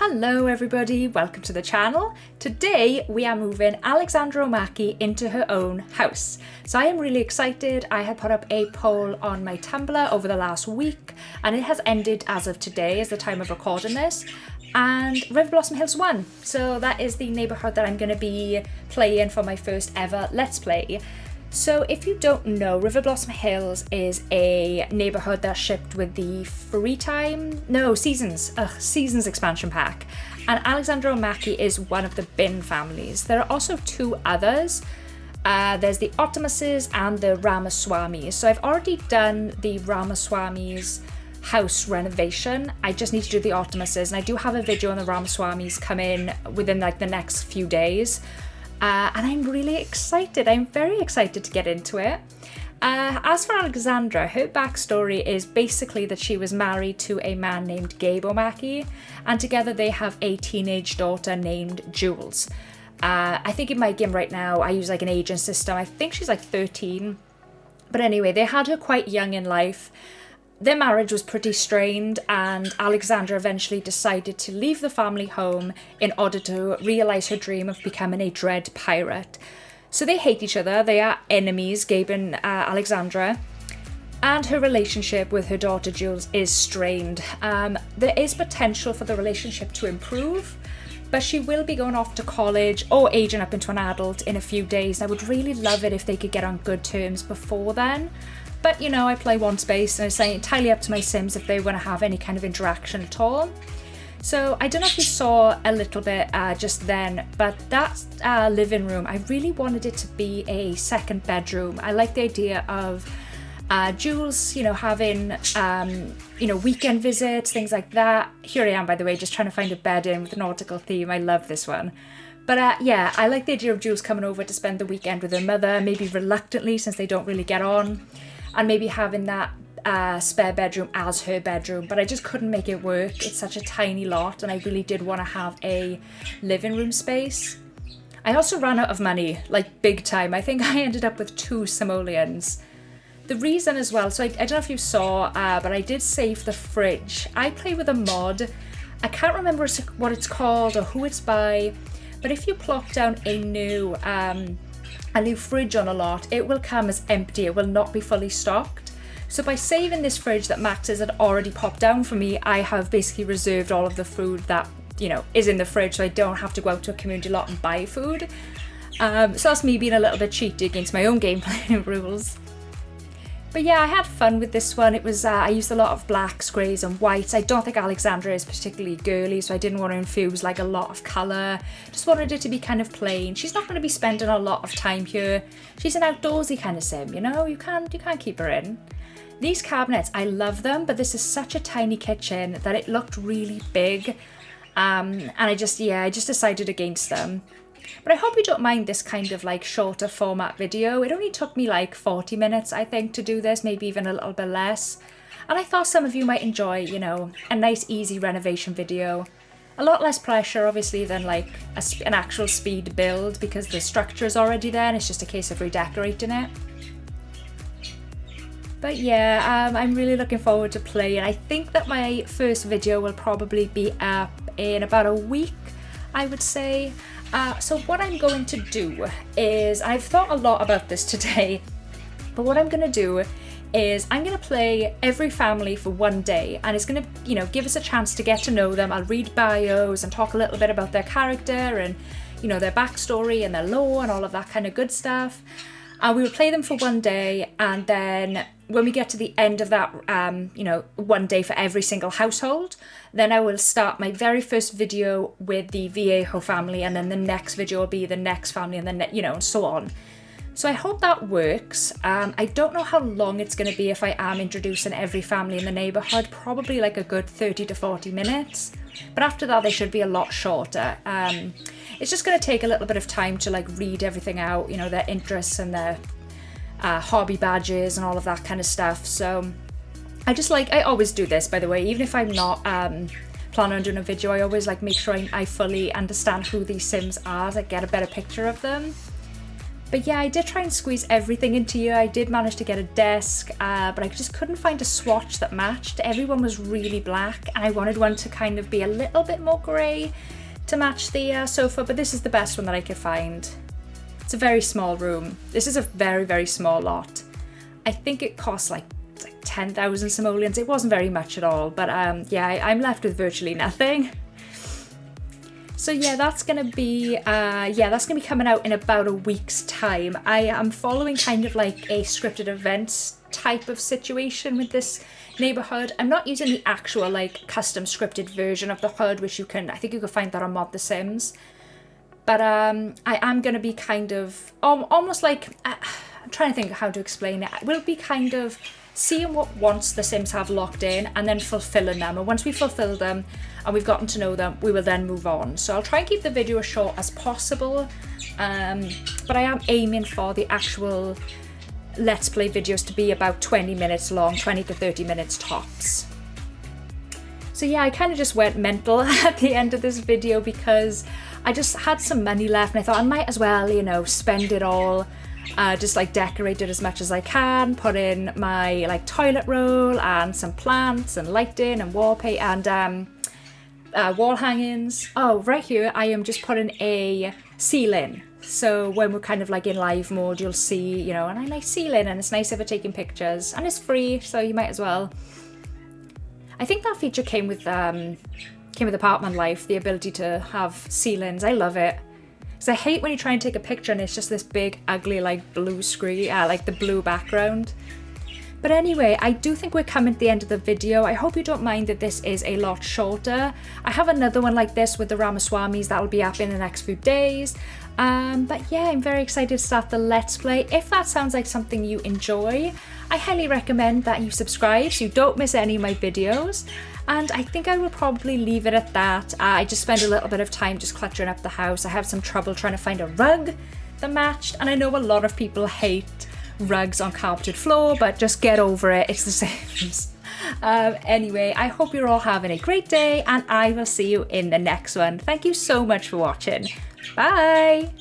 Hello everybody, welcome to the channel. Today we are moving Alexandra O'Mackey into her own house. So I am really excited. I had put up a poll on my Tumblr over the last week and it has ended as of today, as the time of recording this. And Riverblossom Hills won. So that is the neighbourhood that I'm going to be playing for my first ever Let's Play. So if you don't know, Riverblossom Hills is a neighbourhood that's shipped with the Seasons expansion pack. And Alexandra O'Mackey is one of the bin families. There are also two others. There's the Optimuses and the Ramaswamis. So I've already done the Ramaswamis house renovation. I just need to do the Optimuses, and I do have a video on the Ramaswamis coming within like the next few days. And I'm really excited. I'm very excited to get into it. As for Alexandra, her backstory is basically that she was married to a man named Gabe O'Mackey, and together they have a teenage daughter named Jules. I think in my game right now, I use like an aging system. I think she's like 13. But anyway, they had her quite young in life. Their marriage was pretty strained, and Alexandra eventually decided to leave the family home in order to realise her dream of becoming a dread pirate. So they hate each other, they are enemies, Gabe and Alexandra, and her relationship with her daughter Jules is strained. There is potential for the relationship to improve, but she will be going off to college or aging up into an adult in a few days. I would really love it if they could get on good terms before then. But you know, I play one space and it's entirely up to my Sims if they want to have any kind of interaction at all. So I don't know if you saw a little bit just then, but that living room, I really wanted it to be a second bedroom. I like the idea of Jules, you know, having, weekend visits, things like that. Here I am, by the way, just trying to find a bed in with a nautical theme. I love this one. But yeah, I like the idea of Jules coming over to spend the weekend with her mother, maybe reluctantly since they don't really get on. And maybe having that spare bedroom as her bedroom, but I just couldn't make it work. It's such a tiny lot, and I really did want to have a living room space. I also ran out of money, like big time. I think I ended up with 2 simoleons. The reason as well, so I don't know if you saw, but I did save the fridge. I play with a mod. I can't remember what it's called or who it's by, but if you plop down a new fridge on a lot, it will come as empty. It will not be fully stocked. So by saving this fridge that Max's had already popped down for me, I have basically reserved all of the food that, you know, is in the fridge, so I don't have to go out to a community lot and buy food. So that's me being a little bit cheeky against my own gameplay rules. But yeah, I had fun with this one. It was, I used a lot of blacks, greys and whites. I don't think Alexandra is particularly girly, so I didn't want to infuse like a lot of colour. Just wanted it to be kind of plain. She's not going to be spending a lot of time here. She's an outdoorsy kind of sim, you know? You can't keep her in. These cabinets, I love them, but this is such a tiny kitchen that it looked really big. And I just decided against them. But I hope you don't mind this kind of like shorter format video. It only took me like 40 minutes, I think, to do this, maybe even a little bit less. And I thought some of you might enjoy, you know, a nice easy renovation video. A lot less pressure, obviously, than like an actual speed build, because the structure is already there and it's just a case of redecorating it. But yeah, I'm really looking forward to playing. I think that my first video will probably be up in about a week, I would say. So what I'm going to do is, I've thought a lot about this today, but what I'm going to do is I'm going to play every family for one day, and it's going to, you know, give us a chance to get to know them. I'll read bios and talk a little bit about their character and, you know, their backstory and their lore and all of that kind of good stuff. We will play them for one day, and then when we get to the end of that, one day for every single household, then I will start my very first video with the Viejo family, and then the next video will be the next family, and then, and so on. So I hope that works. I don't know how long it's going to be if I am introducing every family in the neighbourhood, probably like a good 30 to 40 minutes. But after that, they should be a lot shorter. It's just going to take a little bit of time to like read everything out, you know, their interests and their hobby badges and all of that kind of stuff. So I always do this, by the way, even if I'm not planning on doing a video, I always like make sure I fully understand who these Sims are, to get a better picture of them. But yeah, I did try and squeeze everything into here. I did manage to get a desk, but I just couldn't find a swatch that matched. Everyone was really black, and I wanted one to kind of be a little bit more grey to match the sofa, but this is the best one that I could find. It's a very small room. This is a very, very small lot. I think it costs like 10,000 simoleons. It wasn't very much at all, but yeah, I'm left with virtually nothing. So yeah, that's gonna be coming out in about a week's time. I am following kind of like a scripted events type of situation with this neighborhood. I'm not using the actual like custom scripted version of the HUD, which I think you can find that on Mod The Sims. But I am gonna be kind of almost like I'm trying to think of how to explain it. We'll be kind of seeing what wants the Sims have locked in and then fulfilling them. And once we fulfill them and we've gotten to know them, we will then move on. So I'll try and keep the video as short as possible. But I am aiming for the actual Let's Play videos to be about 20 minutes long, 20 to 30 minutes tops. So yeah, I kind of just went mental at the end of this video because I just had some money left and I thought I might as well, you know, spend it all. Just like decorate it as much as I can, put in my like toilet roll and some plants and lighting and wallpaper and wall hangings. Oh, right here I am just putting a ceiling. So when we're kind of like in live mode, you'll see, you know, and I like ceiling and it's nice if we're taking pictures and it's free, so you might as well. I think that feature came with Apartment Life, the ability to have ceilings. I love it. Because I hate when you try and take a picture and it's just this big, ugly, like blue screen, like the blue background. But anyway, I do think we're coming to the end of the video. I hope you don't mind that this is a lot shorter. I have another one like this with the Ramaswamis that'll be up in the next few days. But yeah, I'm very excited to start the Let's Play. If that sounds like something you enjoy, I highly recommend that you subscribe so you don't miss any of my videos. And I think I will probably leave it at that. I just spent a little bit of time just cluttering up the house. I have some trouble trying to find a rug that matched, and I know a lot of people hate rugs on carpeted floor, but just get over it, it's the same. Anyway, I hope you're all having a great day, and I will see you in the next one. Thank you so much for watching. Bye!